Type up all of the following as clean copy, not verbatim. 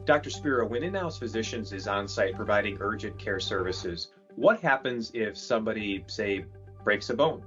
Dr. Spiro, when in-house physicians is on site providing urgent care services, what happens if somebody, say, breaks a bone?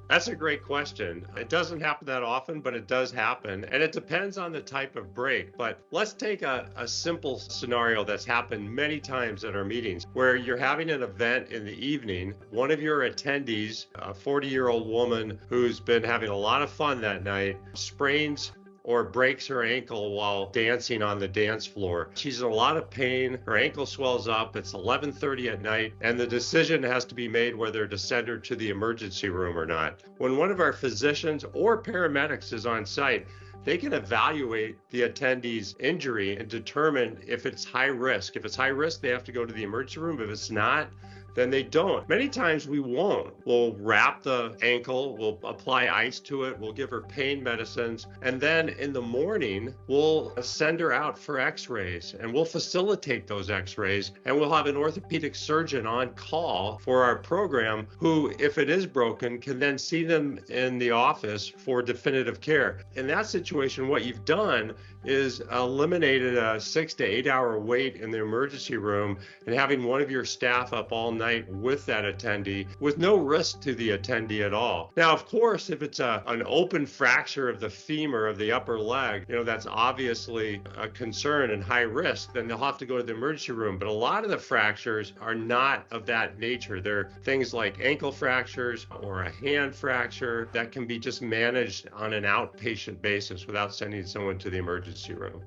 That's a great question. It doesn't happen that often, but it does happen. And it depends on the type of break. But let's take a simple scenario that's happened many times at our meetings where you're having an event in the evening. One of your attendees, a 40-year-old woman who's been having a lot of fun that night, sprains or breaks her ankle while dancing on the dance floor. She's in a lot of pain. Her ankle swells up. It's 11:30 at night, and the decision has to be made whether to send her to the emergency room or not. When one of our physicians or paramedics is on site, they can evaluate the attendee's injury and determine if it's high risk. If it's high risk, they have to go to the emergency room. If it's not, then they don't. Many times we won't. We'll wrap the ankle, we'll apply ice to it, we'll give her pain medicines, and then in the morning, we'll send her out for x-rays, and we'll facilitate those x-rays, and we'll have an orthopedic surgeon on call for our program who, if it is broken, can then see them in the office for definitive care. In that situation, what you've done is eliminated a 6 to 8 hour wait in the emergency room and having one of your staff up all night with that attendee with no risk to the attendee at all. Now, of course, if it's an open fracture of the femur of the upper leg, that's obviously a concern and high risk, then they'll have to go to the emergency room. But a lot of the fractures are not of that nature. They're things like ankle fractures or a hand fracture that can be just managed on an outpatient basis without sending someone to the emergency room.